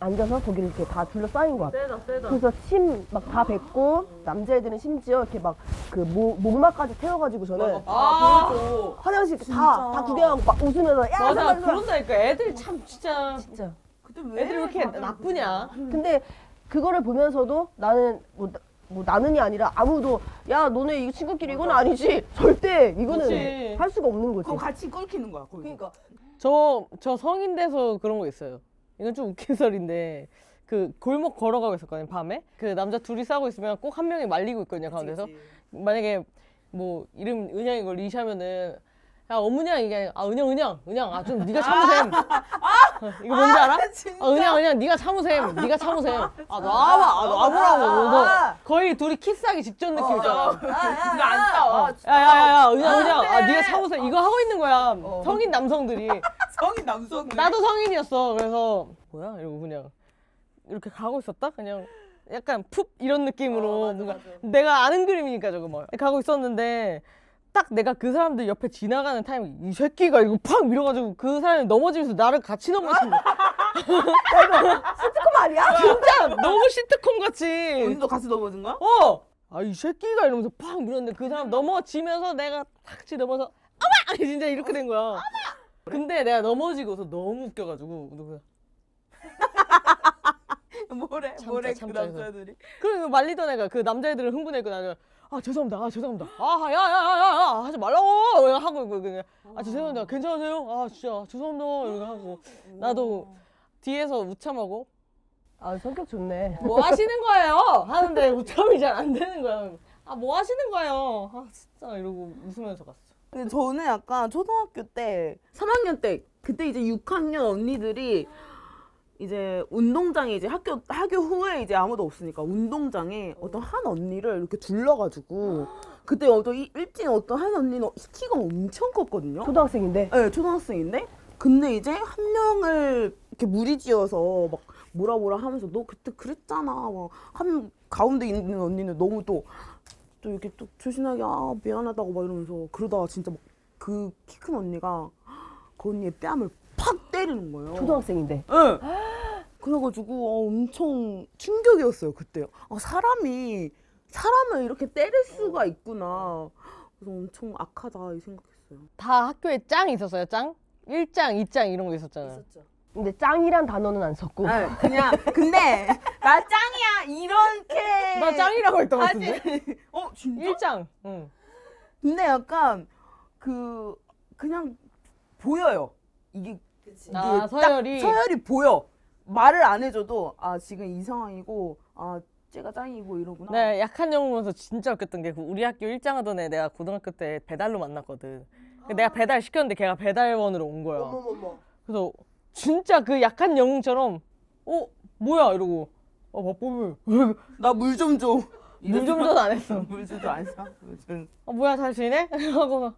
앉아서 거기를 이렇게 다 둘러싸인 거야. 세다. 그래서 침 막 다 뱉고 남자애들은 심지어 이렇게 막 그 목마까지 태워가지고 저는 화장실 다 구경하고 막 웃으면서 야 맞아. 잠깐만. 그런다니까. 애들이 참 진짜. 근데 애들이 왜 이렇게 나쁘냐? 근데 그거를 보면서도 나는 뭐 나는이 아니라 아무도 야 너네 이 친구끼리 이건 아니지 절대 이거는 그치. 할 수가 없는 거지. 그거 같이 끓기는 거야. 그러니까 저 성인 돼서 그런 거 있어요. 이건 좀 웃긴 설인데 그 골목 걸어가고 있었거든요. 밤에 그 남자 둘이 싸우고 있으면 꼭 한 명이 말리고 있거든요. 가운데서 만약에 뭐 이름 은양이고 리샤면은 야 엄은양 이게 은양 좀 네가 참으셈. 이거 뭔지 알아? 은양 네가 참으셈. 놔보라고. 너 거의 둘이 키스하기 직전 느낌이잖아. 나안 싸워. 야야야야 은양 네가 참으셈. 이거 하고 있는 거야. 성인 남성들이. 성인 남성. 나도 성인이었어. 그래서 뭐야 이러고 그냥 이렇게 가고 있었다. 그냥 약간 푹 이런 느낌으로 뭔가 내가 아는 그림이니까 저거 막 가고 있었는데 딱 내가 그 사람들 옆에 지나가는 타이밍 이 새끼가 이거 팍 밀어가지고 그 사람이 넘어지면서 나를 같이 넘어진 거야. 시트콤 아니야? 진짜 너무 시트콤 같이. 언니도 같이 넘어진 거야? 이 새끼가 이러면서 팍 밀었는데 그 사람 넘어지면서 내가 탁 같이 넘어서 어마! 진짜 이렇게 된 거야. 근데 내가 넘어지고서 너무 웃겨가지고 누구야? 뭐래 그 남자들이. 그리고 말리던 애가 그 남자애들을 흥분했고 나는 죄송합니다. 야야야야야 하지 말라고 하고 그냥 죄송합니다. 괜찮으세요? 진짜 죄송합니다. 이렇게 하고 나도 뒤에서 우참하고 성격 좋네. 뭐 하시는 거예요? 하는데 우참이 잘 안 되는 거야. 뭐 하시는 거예요? 진짜 이러고 웃으면서 갔어. 근데 저는 약간 초등학교 때 3학년 때 그때 이제 6학년 언니들이 이제 운동장에 이제 학교 후에 이제 아무도 없으니까 운동장에 어떤 한 언니를 이렇게 둘러가지고 그때 일진 어떤 한 언니는 키가 엄청 컸거든요. 초등학생인데. 네, 초등학생인데 근데 이제 한 명을 이렇게 무리지어서 막 뭐라 하면서 너 그때 그랬잖아. 막 한 가운데 있는 언니는 너무 또 이렇게 또 조신하게 미안하다고 막 이러면서 그러다가 진짜 막 그 키 큰 언니가 그 언니의 뺨을 팍 때리는 거예요. 초등학생인데. 네. 그래가지고 엄청 충격이었어요 그때. 사람을 이렇게 때릴 수가 있구나. 그래서 엄청 악하다 이 생각했어요. 다 학교에 짱이 있었어요. 짱? 1장, 2장 이런 거 있었잖아요. 근데 짱이란 단어는 안 썼고. 그냥 근데 나 짱이야 이렇게. 나 짱이라고 했던 것 같은데? 진짜? 1장. 응. 근데 약간 그냥 보여요. 이게 서열이. 서열이 보여. 말을 안 해줘도 지금 이 상황이고 쟤가 짱이고 이러구나. 네, 약한 영웅에서 진짜 웃겼던 게 우리 학교 1장 하던 애 내가 고등학교 때 배달로 만났거든. 내가 배달 시켰는데 걔가 배달원으로 온 거야. 어머머머. 그래서 진짜 그 약한 영웅처럼 뭐야 이러고 맛보면 나 물 좀 줘. 물 좀전 안 했어. 물주도 안 사. 무슨 뭐야 잘 지내? 하고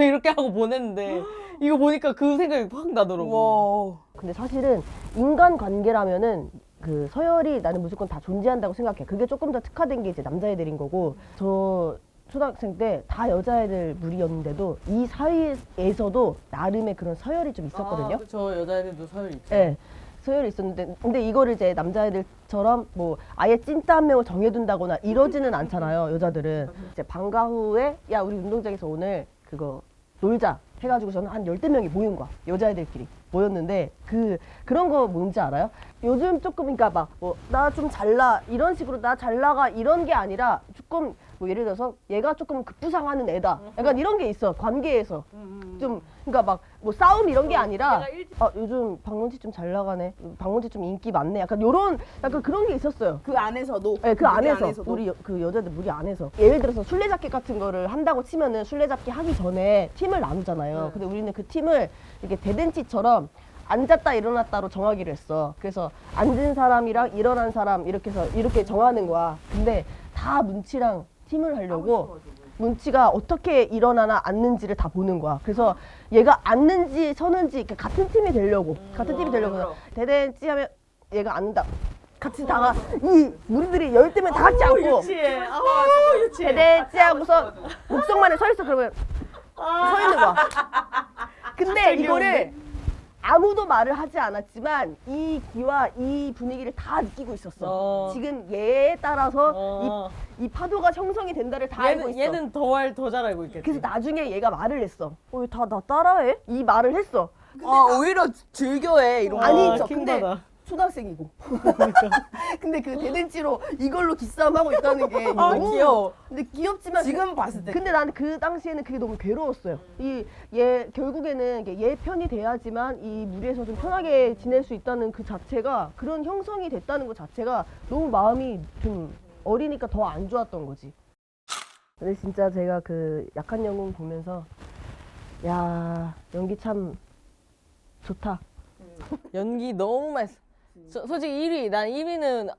이렇게 하고 보냈는데 이거 보니까 그 생각이 확 나더라고. 와. 근데 사실은 인간 관계라면은 그 서열이 나는 무조건 다 존재한다고 생각해. 그게 조금 더 특화된 게 이제 남자애들인 거고, 저 초등학생 때 다 여자애들 무리였는데도 이 사이에서도 나름의 그런 서열이 좀 있었거든요. 저 여자애들도 서열 있죠. 네, 서열이 있었는데, 근데 이거를 이제 남자애들처럼 뭐 아예 찐따 한 명을 정해둔다거나 이러지는 않잖아요. 여자들은 이제 방과 후에 야 우리 운동장에서 오늘 그거 놀자 해가지고 저는 한 10~20명이 모인 거야. 여자애들끼리 모였는데 그런 거 뭔지 알아요? 요즘 조금 그러니까 막 뭐 나 좀 잘나 이런 식으로 나 잘나가 이런 게 아니라 조금 뭐 예를 들어서 얘가 조금 급부상하는 애다. 약간 이런 게 있어. 관계에서 좀 그러니까 막 뭐 싸움 이런 게 아니라 요즘 박문치 좀 잘 나가네. 박문치 좀 인기 많네. 약간 요런 약간 그런 게 있었어요. 그 안에서도. 네, 그 안에서 안에서도. 우리 그 여자들 무리 안에서 예를 들어서 술래잡기 같은 거를 한다고 치면은 술래잡기 하기 전에 팀을 나누잖아요. 근데 우리는 그 팀을 이렇게 대댄치처럼 앉았다 일어났다로 정하기로 했어. 그래서 앉은 사람이랑 일어난 사람 이렇게 해서 이렇게 정하는 거야. 근데 다 문치랑 팀을 하려고 문치가 어떻게 일어나나 앉는지를 다 보는 거야. 그래서 얘가 앉는지 서는지 이렇게 같은 팀이 되려고 그래서 대댄치 하면 얘가 앉는다. 같이 다가 이 무리들이 10대면 다 같이 앉고 유치해. 유치해. 대댄치 하고서 목성만에 서 있어. 그러면 서 있는 거야. 근데 이거를 아무도 말을 하지 않았지만 이 기와 이 분위기를 다 느끼고 있었어. 지금 얘에 따라서 이 파도가 형성이 된다를 다 알고 있어. 얘는 더 잘 알고 있겠지. 그래서 나중에 얘가 말을 했어. 왜 다 나 따라해? 이 말을 했어. 오히려 즐겨해 이런 거. 아니죠. 근데 킹받아. 초등학생이고. 근데 그 대댄치로 이걸로 기싸움하고 있다는 게 너무 귀여워. 근데 귀엽지만 지금 봤을 때. 근데 나는 그 당시에는 그게 너무 괴로웠어요. 얘 결국에는 얘 편이 돼야지만 이 무리에서 좀 편하게 지낼 수 있다는 그 자체가 그런 형성이 됐다는 것 자체가 너무 마음이 좀 어리니까 더 안 좋았던 거지. 근데 진짜 제가 그 약한 영웅 보면서 야 연기 참 좋다. 연기 너무 맛있어. 솔직히 1위, 난 1위는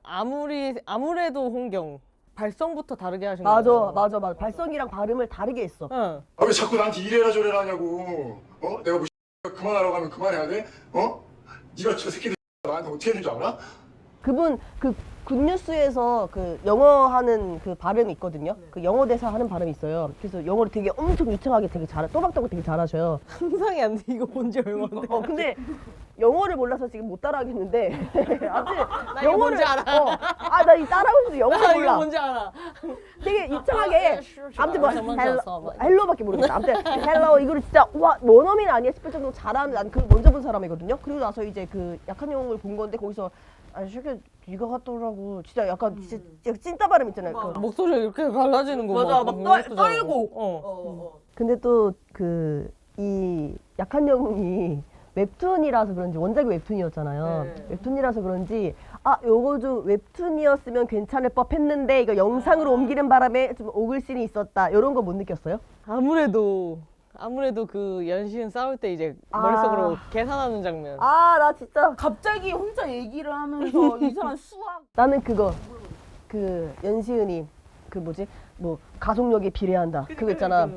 아무래도 홍경. 발성부터 다르게 하신 거. 맞아. 발성이랑 발음을 다르게 했어. 응. 아 왜 자꾸 나한테 이래라 저래라 하냐고. 내가 뭐 그만하라고 하면 그만해야 돼? 네가 저 새끼들 나한테 어떻게 했는지 알아? 그분 그 굿뉴스에서 그 영어 하는 그 발음이 있거든요. 그 영어 대사 하는 발음이 있어요. 그래서 영어를 되게 엄청 유창하게 되게 또박또박 되게 잘하셔요. 상상이 안 돼. 이거 본 지 얼마 안 돼. 근데 영어를 몰라서 지금 못 따라하겠는데 아무튼 나 이거 뭔지 알아. 나 이 따라하고 싶은데 영어를 나 몰라. 이거 뭔지 알아. 되게 유창하게 아무튼 뭐 헬로. 헬로밖에 모르겠어. 아무튼 헬로 이거를 진짜 와 원어민 아니야 싶을 정도로 잘하는 난 그걸 먼저 본 사람이거든요. 그리고 나서 이제 그 약한 영웅을 본 건데 거기서 새끼 네가 같더라고. 진짜 약간 진짜 찐따 발음 있잖아요. 그 목소리가 이렇게 갈라지는 거 맞아, 봐. 막 그것도 떨고. 근데 또 그 이 약한 영웅이 웹툰이라서 그런지 원작이 웹툰이었잖아요. 웹툰이라서 그런지 요거 좀 웹툰이었으면 괜찮을 법했는데 이거 영상으로 옮기는 바람에 좀 오글씬이 있었다. 이런 거 못 느꼈어요? 아무래도 그 연신 싸울 때 이제 머릿속으로 계산하는 장면. 나 진짜 갑자기 혼자 얘기를 하면서 이상한 수학. 나는 그거 그 연시은이 그 뭐지 뭐 가속력에 비례한다 그거 있잖아.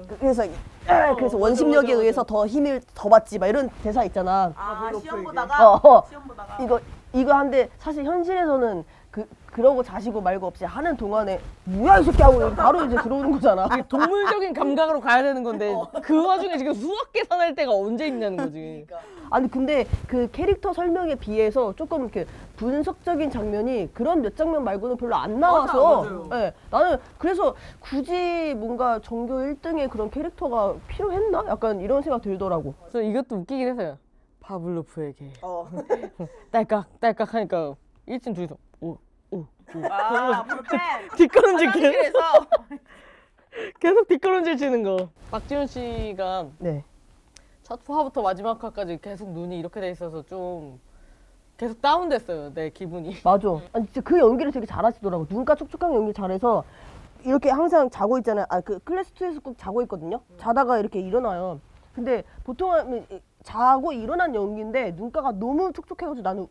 그래서 원심력에 의해서 더 힘을 더 받지 막 이런 대사 있잖아. 시험 보다가 시험 보다가 이거 한데 사실 현실에서는 그러고 자시고 말고 없이 하는 동안에 뭐야 이 새끼 하고 바로 이제 들어오는 거잖아. 이게 동물적인 감각으로 가야 되는 건데 그 와중에 지금 수학 계산할 때가 언제 있냐는 거지. 아니 근데 그 캐릭터 설명에 비해서 조금 이렇게 분석적인 장면이 그런 몇 장면 말고는 별로 안 나와서 맞아요. 네, 나는 그래서 굳이 뭔가 전교 1등의 그런 캐릭터가 필요했나? 약간 이런 생각 들더라고. 그래서 이것도 웃기긴 했어요. 파블로프에게 딸깍 하니까 1층 둘이서 볼펜. 뒷걸음질 그래서 계속 뒷걸음질 치는 거. 박지훈 씨가 네. 첫 화부터 마지막 화까지 계속 눈이 이렇게 돼 있어서 좀 계속 다운됐어요. 내 기분이. 맞아. 아니 진짜 그 연기를 되게 잘하시더라고. 눈가 촉촉한 연기 잘해서 이렇게 항상 자고 있잖아요. 그 클래스 2에서 꼭 자고 있거든요. 자다가 이렇게 일어나요. 근데 보통은 자고 일어난 연기인데 눈가가 너무 촉촉해가지고 나는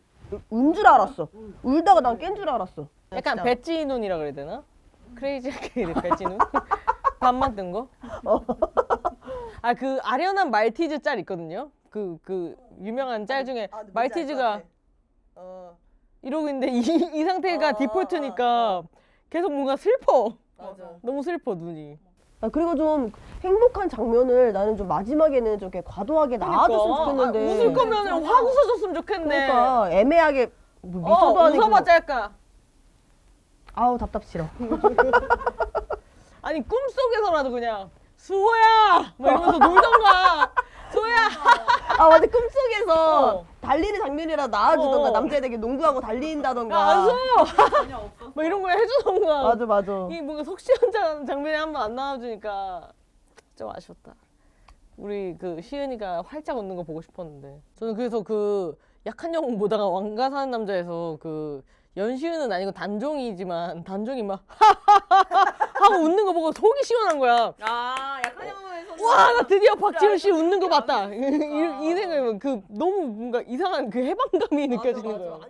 운 줄 알았어. 울다가 난 깬 줄 알았어. 약간 진짜. 배지 눈이라 그래야 되나? 크레이지하게 이렇게 눈 반만 뜬 거? 아 그 아련한 말티즈 짤 있거든요. 그 유명한 짤 중에 말티즈가 이러고 있는데 이 상태가 디폴트니까 계속 뭔가 슬퍼. 맞아. 너무 슬퍼 눈이. 아, 그리고 좀 행복한 장면을 나는 좀 마지막에는 좀 이렇게 과도하게 나와줬으면 좋겠는데. 웃을 거면 확 웃어줬으면 좋겠네. 그러니까 애매하게 뭐 미소도 아니고. 웃어봐 짤까. 아우 답답 싫어. 아니 꿈속에서라도 그냥 수호야! 뭐 이러면서 놀던가. 수호야! 아 맞아, 꿈속에서 어. 달리는 장면이라 나와주던가 남자애들에게 농구하고 달린다던가. 안수! 뭐 이런 거 해주던가. 맞아 맞아. 이 뭔가 속 시원한 장면이 한 번 안 나와주니까 좀 아쉬웠다. 우리 그 시은이가 활짝 웃는 거 보고 싶었는데. 저는 그래서 그 약한 영웅 보다가 왕가 사는 남자에서 그 연시은은 아니고 단종이지만 단종이 막 하고 웃는 거 보고 속이 시원한 거야. 아 약한영웅에서 와, 나 드디어 박지훈 씨 웃는 거 봤다. 이 생각이 그 너무 뭔가 이상한 그 해방감이 느껴지는 거예요.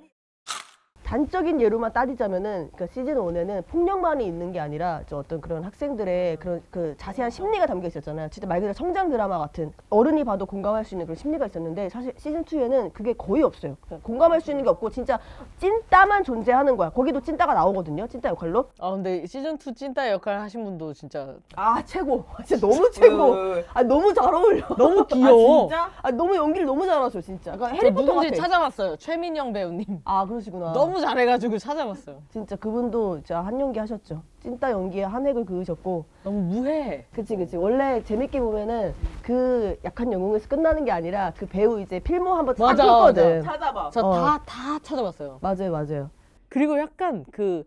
단적인 예로만 따지자면은 그러니까 시즌 1에는 폭력만이 있는 게 아니라 저 어떤 그런 학생들의 그런 그 자세한 심리가 담겨 있었잖아요. 진짜 말 그대로 성장 드라마 같은 어른이 봐도 공감할 수 있는 그런 심리가 있었는데 사실 시즌 2에는 그게 거의 없어요. 공감할 수 있는 게 없고 진짜 찐따만 존재하는 거야. 거기도 찐따가 나오거든요. 찐따 역할로. 아 근데 시즌 2 찐따 역할 하신 분도 진짜 아 최고. 진짜 너무 최고. 아 너무 잘 어울려. 너무 귀여워. 진짜? 아 너무 연기를 너무 잘하셔 진짜. 그러니까 저 해리포터 누군지 같아. 찾아봤어요. 최민영 배우님. 아 그러시구나. 너무 잘해가지고 찾아봤어요. 진짜 그분도 진짜 한 연기 하셨죠. 찐따 연기에 한 획을 그으셨고. 너무 무해. 그치. 원래 재밌게 보면은 그 약한 영웅에서 끝나는 게 아니라 그 배우 이제 필모 한번 쫙 맞아, 했거든. 찾아봐. 저 어. 다 찾아봤어요. 맞아요. 그리고 약간 그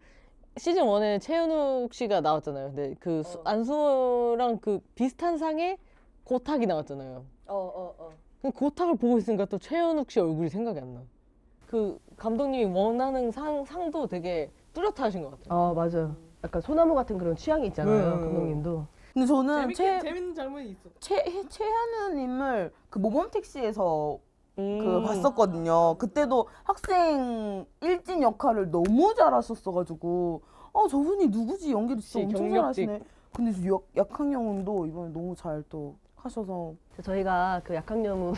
시즌 1에 최은욱 씨가 나왔잖아요. 근데 그 안수호랑 그 비슷한 상에 고탁이 나왔잖아요. 그 고탁을 보고 있으니까 또 최은욱 씨 얼굴이 생각이 안 나. 그 감독님이 원하는 상도 되게 뚜렷하신 것 같아요. 맞아요. 약간 소나무 같은 그런 취향이 있잖아요. 감독님도. 근데 저는 재밌는 장면이 있어. 최현우님을 그 모범택시에서 그 음. 봤었거든요. 그때도 학생 일진 역할을 너무 잘하셨어가지고 저분이 누구지? 연기를 진짜 그치, 엄청 경력직. 잘하시네. 근데 약한영웅도 이번에 너무 잘 또 하셔서 저희가 그 약한 영웅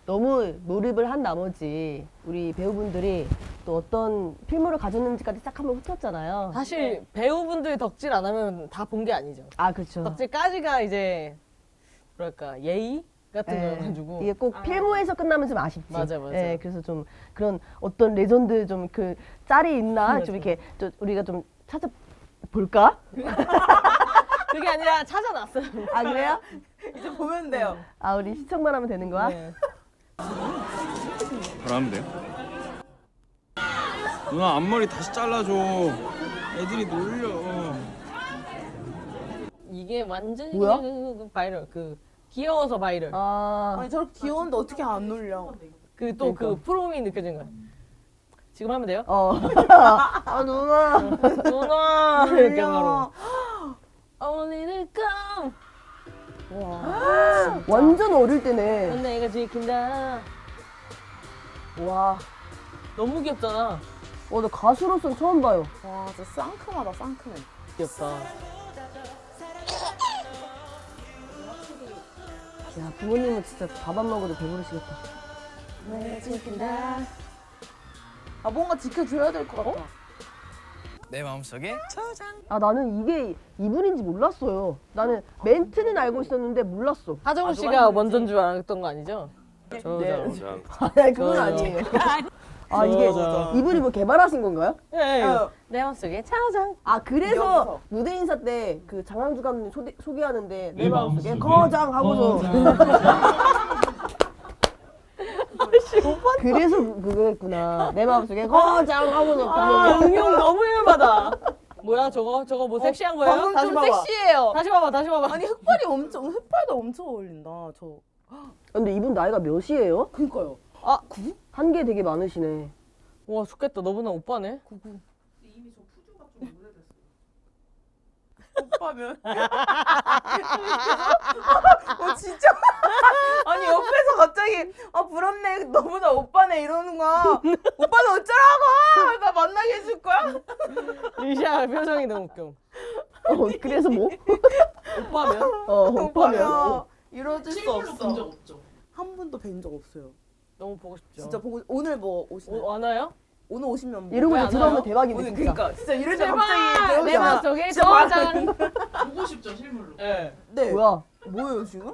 너무 몰입을 한 나머지 우리 배우분들이 또 어떤 필모를 가졌는지까지 싹 한번 훑었잖아요. 사실 배우분들 덕질 안 하면 다 본 게 아니죠. 아 그렇죠. 덕질까지가 이제 뭐랄까 예의 같은 예. 거여가지고. 이게 꼭 필모에서 끝나면 좀 아쉽지. 맞아. 예, 그래서 좀 그런 어떤 레전드 좀 그 짤이 있나 좀 이렇게 좀 우리가 좀 찾아볼까? 그게 아니라 찾아놨어요. 아 그래요? 이제 보면 돼요. 아 우리 시청만 하면 되는 거야? 네. 그러면 돼요? 누나 앞머리 다시 잘라줘. 애들이 놀려. 이게 완전히 뭐야? 그냥 그 바이럴 귀여워서 바이럴. 아니 저렇게 귀여운데 어떻게 안 놀려? 그 또 그 프롬이 느껴진 거야. 지금 하면 돼요? 아 누나. 누나 이렇게 바로. 놀려. 어린이를 come. 완전 어릴 때네. 내가 지킨다. 와. 너무 귀엽잖아. 나 가수로서는 처음 봐요. 와 진짜 상큼하다 상큼해. 귀엽다. 야 부모님은 진짜 밥 안 먹어도 배부르시겠다. 내가 지킨다. 뭔가 지켜줘야 될 것 같아. 내 마음속에 아 나는 이게 이분인지 몰랐어요. 나는 멘트는 알고 있었는데 몰랐어. 하정우 씨가 먼저인 줄 알았던 거 아니죠? 저장. 아니 그건 아니에요. 아 이게 저장. 이분이 뭐 개발하신 건가요? 네. 내 마음속에 차장. 아 그래서 여기서. 무대 인사 때 그 장항주 감독님 소개하는데 내 마음속에 거장 하고서 그래서 그거였구나. 내 마음속에 거장 하고서 응용 너무 유명하다. 뭐야 저거 뭐 섹시한 거예요? 방금 다시 좀 봐봐. 섹시해요. 다시 봐봐. 아니 흑발도 엄청 어울린다. 저. 근데 이분 나이가 몇이에요? 그니까요. 한 게 되게 많으시네. 와 좋겠다. 너보다 오빠네. 오빠면. 진짜. 아니 옆에서 갑자기 부럽네 너보다 오빠네 이러는 거야. 오빠는 어쩌라고? 나 만나게 해줄 거야? 리샤 표정이 너무 웃겨. 그래서 뭐? 오빠면? 오빠면. 이뤄질 수 실물로 본 적 없어. 없죠. 한 번도 뵌 적 없어요. 너무 보고 싶죠. 진짜 보고 오늘 뭐 오시나요? 와나요? 오늘 오시면 뭐 이러고 왜 이제 안 들어오면 와요? 대박인데 오늘 진짜. 그러니까 진짜 이럴 때 제발 갑자기 내 들어오잖아. 마음속에 진짜 저장. 보고 싶죠 실물로. 네. 네. 뭐야? 뭐예요 지금?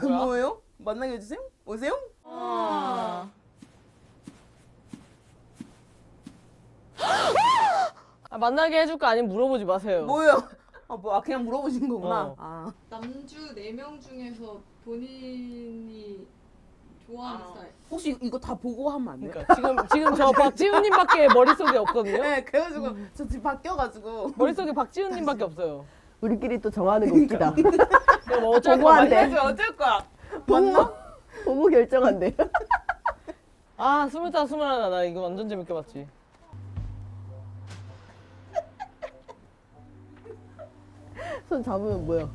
뭐야? 뭐예요? 만나게 해주세요. 오세요. 만나게 해줄 거 아니면 물어보지 마세요. 뭐예요? 그냥 물어보신 거구나. 어. 아. 남주 4명 중에서 본인이 좋아하는 스타일. 혹시 이거 다 보고 하면 안 돼요? 그러니까 지금 저 박지훈님밖에 머릿속에 없거든요. 네, 그래가지고 저 지금 바뀌어가지고. 머릿속에 박지훈님밖에 없어요. 우리끼리 또 정하는 거 웃기다. 그럼 어쩔 보고 안 거야. 돼. 어쩔 거야? 보고 결정한대. 아 25, 21 나 이거 완전 재밌게 봤지. 손 잡으면 뭐야?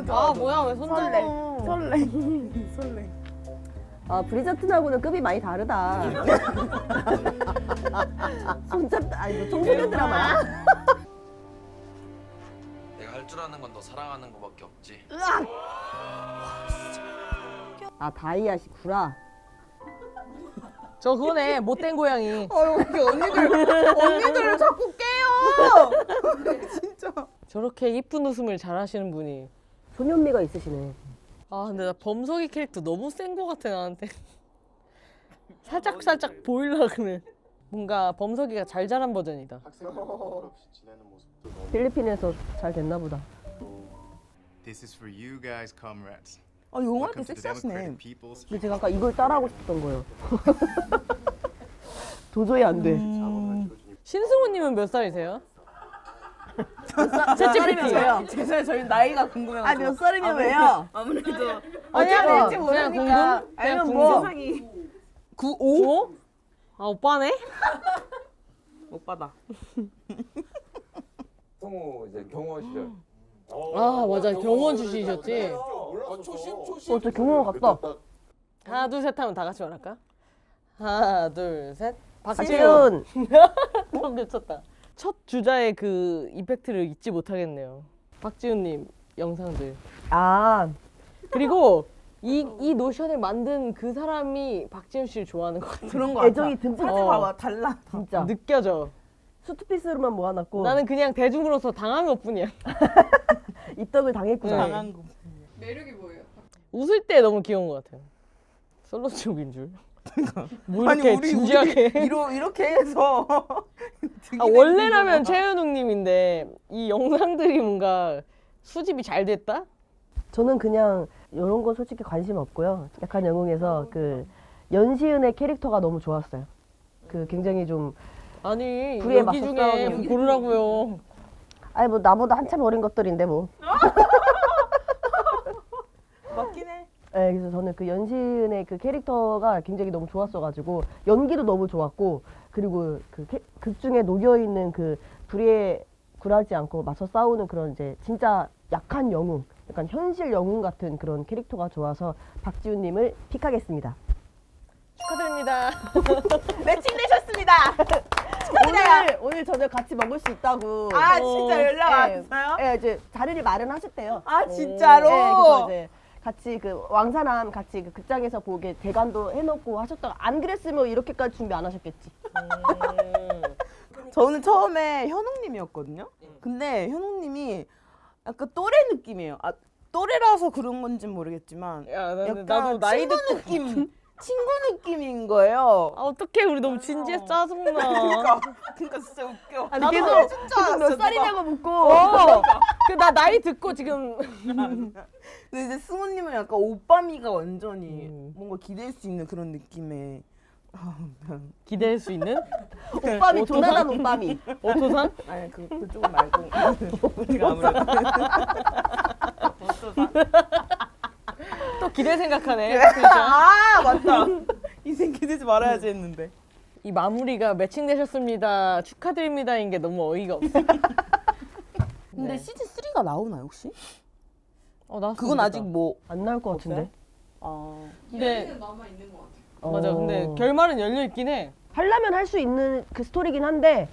아 뭐야 왜 손잡아? 설레. 아 브리저튼하고는 급이 많이 다르다. 손잡다. 아 이거 청소년 드라마야? 내가 할 줄 아는 건 너 사랑하는 거밖에 없지. 아 다이아시구나. 저 그거네 못된 고양이. 이렇게 언니들을 자꾸 깨요. 진짜. 저렇게 이쁜 웃음을 잘하시는 분이. 소년미가 있으시네. 아 근데 나 범석이 캐릭터 너무 센 거 같아 나한테. 살짝 보일라 그래. 뭔가 범석이가 잘 자란 버전이다. 필리핀에서 잘 됐나 보다. This is for you guys, comrades. 영화 때 Welcome to the 섹시하시네. Democratic People's 근데 제가 아까 이걸 따라하고 싶었던 거예요. 도저히 안 돼. 신승우님은 몇 살이세요? 살이면 왜요? 죄송해요. 저희 나이가 궁금해가지고. 몇 살이면 왜요? 아무래도 어떻게 될지 그냥 모르니까. 궁금? 그냥 알면 궁금? 뭐 세상이 95? 아 오빠네? 오빠다. 성우 이제 경호 시절. 아 맞아 경원 출신이셨지? 저 경호원 같다. 하나 둘 셋 하면 다 같이 말할까? 하나 둘 셋. 박지훈. 너무 미쳤다. 첫 주자의 그 이펙트를 잊지 못하겠네요. 박지훈님 영상들. 아 그리고 이 노션을 만든 그 사람이 박지훈 씨를 좋아하는 것 같아. 그런 거 같아. 애정이 듬뿍 사진 봐봐. 달라. 진짜. 느껴져. 수트피스로만 모아놨고 나는 그냥 대중으로서 당한 것뿐이야. 입덕을 당했구나. 당한 거. 매력이 뭐예요? 웃을 때 너무 귀여운 것 같아요. 솔로 쪽인 줄. 뭐 이렇게 아니, 우리 진지하게. 이렇게 해서. 아, 원래라면 최현웅님인데 이 영상들이 뭔가 수집이 잘 됐다? 저는 그냥 이런 건 솔직히 관심 없고요. 약한 영웅에서 그 연시은의 캐릭터가 너무 좋았어요. 그 굉장히 좀 아니 둘이의 여기 맞서 중에 싸우는 고르라고요. 아니 뭐 나보다 한참 어린 것들인데 뭐. 맞긴 해. 네, 그래서 저는 그 연시은의 그 캐릭터가 굉장히 너무 좋았어가지고 연기도 너무 좋았고 그리고 그 극 중에 녹여 있는 그 불의에 굴하지 않고 맞서 싸우는 그런 이제 진짜 약한 영웅, 약간 현실 영웅 같은 그런 캐릭터가 좋아서 박지훈님을 픽하겠습니다. 축하드립니다. 매칭되셨습니다. 오늘 저녁 같이 먹을 수 있다고. 아 진짜 연락 네. 왔어요? 네, 이제 자리를 마련하셨대요. 아 진짜로? 네, 그래서 이제 같이 그 왕사남 같이 그 극장에서 보게 대관도 해놓고 하셨다가 안 그랬으면 이렇게까지 준비 안 하셨겠지. 저는 처음에 현웅님이었거든요. 근데 현웅님이 약간 또래 느낌이에요. 아 또래라서 그런 건지 모르겠지만 야, 약간 나도 나이 친구 느낌, 친구 느낌인 거예요. 아 어떡해 우리 너무 진지해 짜증나. 그러니까 진짜 웃겨. 아니, 나도 계속 진짜 몇 살이냐고 묻고. 그 나 나이 듣고 지금 근데 이제 승우님은 약간 오빠미가 완전히 뭔가 기댈 수 있는 그런 느낌의. 기대할 수 있는 오빠미 조나단 오빠미. 오토산? 아니 그쪽은 말고 우리가 아무래도 또 기대 생각하네. 아 맞다. 인생 기대지 말아야지 했는데. 이 마무리가 매칭되셨습니다. 축하드립니다인 게 너무 어이가 없어. 근데 네. 시즌 3가 나오나요 혹시? 나왔으면 그건 좋겠다. 아직 뭐 안 나올 것 같은데. 근데 기대는 남아 있는 것 같아요. 맞아. 근데 결말은 열려 있긴 해. 하려면 할 수 있는 그 스토리긴 한데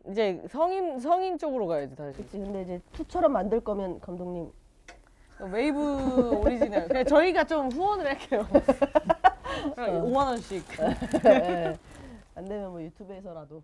이제 성인 쪽으로 가야지 다시. 그치. 근데 이제 2처럼 만들 거면 감독님 웨이브 오리지널. 그냥 저희가 좀 후원을 할게요. 5만 원씩. 예. 안 되면 뭐 유튜브에서라도.